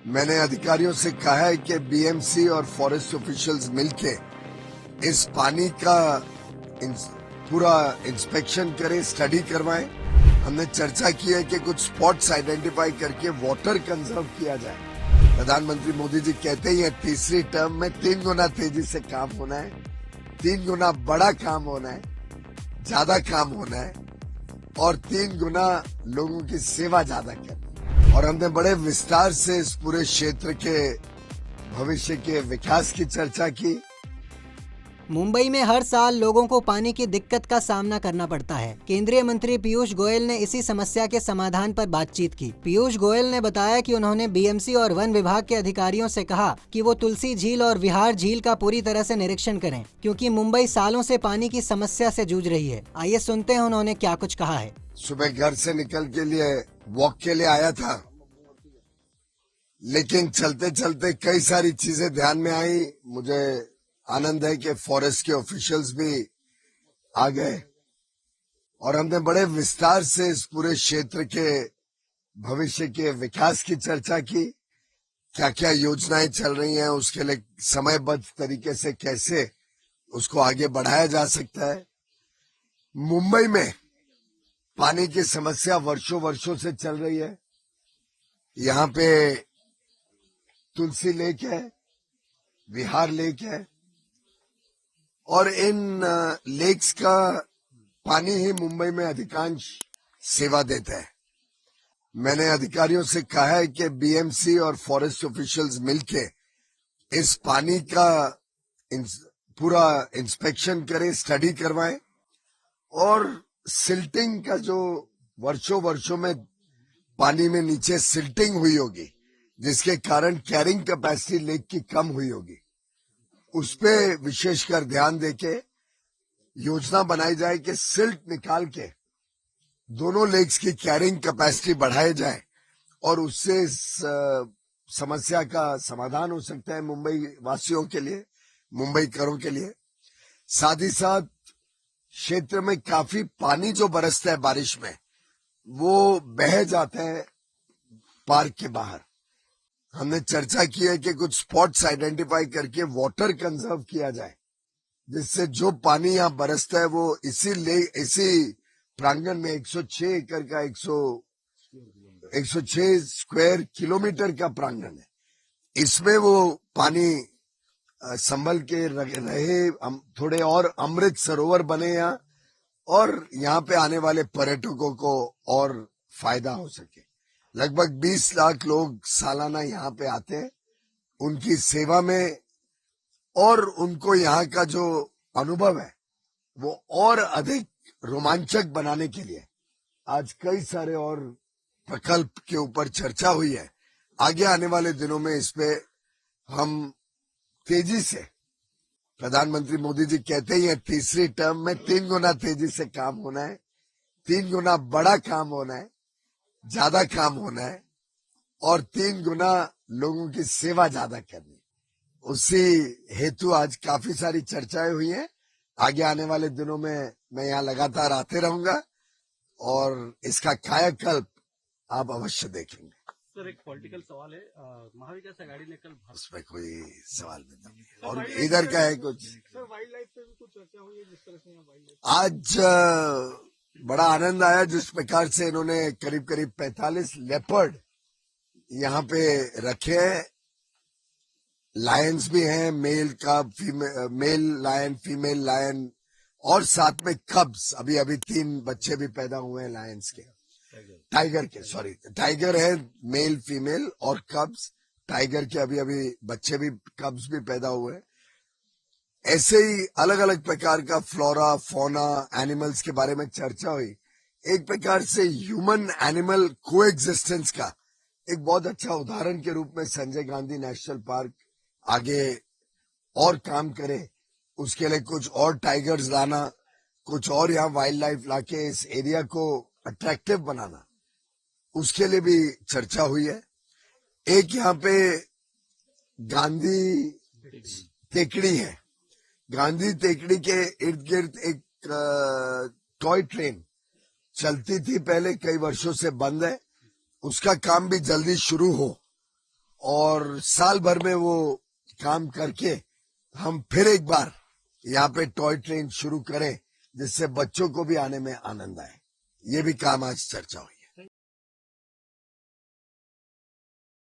मैंने अधिकारियों से कहा है कि बीएमसी और फॉरेस्ट ऑफिशियल्स मिलके इस पानी का पूरा इंस्पेक्शन करें, स्टडी करवाएं। हमने चर्चा की है कि कुछ स्पॉट्स आइडेंटिफाई करके वाटर कंजर्व किया जाए। प्रधानमंत्री मोदी जी कहते ही हैं तीसरी टर्म में 3 गुना तेजी से काम होना है, 3 गुना बड़ा काम होना है, ज्यादा काम होना है और 3 गुना लोगों की सेवा ज्यादा करनी है। और हमने बड़े विस्तार से इस पूरे क्षेत्र के भविष्य के विकास की चर्चा की। मुंबई में हर साल लोगों को पानी की दिक्कत का सामना करना पड़ता है। केंद्रीय मंत्री पीयूष गोयल ने इसी समस्या के समाधान पर बातचीत की। पीयूष गोयल ने बताया कि उन्होंने बीएमसी और वन विभाग के अधिकारियों से कहा कि वो तुलसी झील और विहार झील का पूरी तरह से निरीक्षण करें, क्योंकि मुंबई सालों से पानी की समस्या से जूझ रही है। आइए सुनते हैं उन्होंने क्या कुछ कहा है। सुबह घर से निकल के लिए वॉक के लिए आया था, लेकिन चलते चलते कई सारी चीजें ध्यान में आई। मुझे आनंद है कि फॉरेस्ट के ऑफिशियल्स भी आ गए और हमने बड़े विस्तार से इस पूरे क्षेत्र के भविष्य के विकास की चर्चा की। क्या क्या योजनाएं चल रही हैं, उसके लिए समयबद्ध तरीके से कैसे उसको आगे बढ़ाया जा सकता है। मुंबई में पानी की समस्या वर्षों वर्षों से चल रही है। यहाँ पे तुलसी लेक है, विहार लेक है और इन लेक्स का पानी ही मुंबई में अधिकांश सेवा देता है। मैंने अधिकारियों से कहा है कि बीएमसी और फॉरेस्ट ऑफिशियल्स मिलके इस पानी का पूरा इंस्पेक्शन करें, स्टडी करवाएं और सिल्टिंग का जो वर्षों में पानी में नीचे सिल्टिंग हुई होगी, जिसके कारण कैरिंग कैपेसिटी लेक की कम हुई होगी, उस पे विशेषकर ध्यान देके योजना बनाई जाए कि सिल्ट निकाल के दोनों लेक्स की कैरिंग कैपेसिटी बढ़ाई जाए और उससे इस समस्या का समाधान हो सकता है मुंबई वासियों के लिए, मुंबई करों के लिए। साथ ही साथ क्षेत्र में काफी पानी जो बरसता है बारिश में, वो बह जाता है पार्क के बाहर। हमने चर्चा की है कि कुछ स्पॉट्स आइडेंटिफाई करके वाटर कंजर्व किया जाए, जिससे जो पानी यहाँ बरसता है वो इसी प्रांगण में 106 एकड़ का 106 स्क्वायर किलोमीटर का प्रांगण है, इसमें वो पानी संभल के रहे, थोड़े और अमृत सरोवर बने यहाँ और यहाँ पे आने वाले पर्यटकों को और फायदा हो सके। लगभग 20 लाख लोग सालाना यहाँ पे आते हैं उनकी सेवा में, और उनको यहाँ का जो अनुभव है वो और अधिक रोमांचक बनाने के लिए आज कई सारे और प्रकल्प के ऊपर चर्चा हुई है। आगे आने वाले दिनों में इस पे हम तेजी से, प्रधानमंत्री मोदी जी कहते ही हैं तीसरी टर्म में 3 गुना तेजी से काम होना है, 3 गुना बड़ा काम होना है, ज्यादा काम होना है और 3 गुना लोगों की सेवा ज्यादा करनी। उसी हेतु आज काफी सारी चर्चाएं हुई हैं। आगे आने वाले दिनों में मैं यहाँ लगातार आते रहूंगा और इसका कायाकल्प आप अवश्य देखेंगे। सर, एक पॉलिटिकल सवाल है। महाविकास आघाड़ी ने कल उसमें कोई सवाल नहीं और इधर का है कुछ। सर, वाइल्ड लाइफ पे भी कुछ चर्चा हुई है, जिस तरह से यहाँ वाइल्ड लाइफ आज बड़ा आनंद आया जिस प्रकार से इन्होंने करीब 45 लेपर्ड यहाँ पे रखे हैं। लायंस भी हैं, मेल लायन, फीमेल लायन और साथ में कब्स। अभी 3 बच्चे भी पैदा हुए हैं लायंस के, टाइगर के, सॉरी, टाइगर है मेल फीमेल और कब्स। टाइगर के अभी बच्चे भी, कब्स भी पैदा हुए। ऐसे ही अलग अलग प्रकार का फ्लोरा फौना एनिमल्स के बारे में चर्चा हुई। एक प्रकार से ह्यूमन एनिमल कोएग्जिस्टेंस का एक बहुत अच्छा उदाहरण के रूप में संजय गांधी नेशनल पार्क आगे और काम करे, उसके लिए कुछ और टाइगर्स लाना, कुछ और यहाँ वाइल्ड लाइफ लाके इस एरिया को अट्रैक्टिव बनाना, उसके लिए भी चर्चा हुई है। एक यहाँ पे गांधी टेकड़ी है, गांधी टेकड़ी के इर्द गिर्द एक टॉय ट्रेन चलती थी पहले, कई वर्षों से बंद है, उसका काम भी जल्दी शुरू हो और साल भर में वो काम करके हम फिर एक बार यहाँ पे टॉय ट्रेन शुरू करें, जिससे बच्चों को भी आने में आनंद आए। ये भी काम आज चर्चा हुई।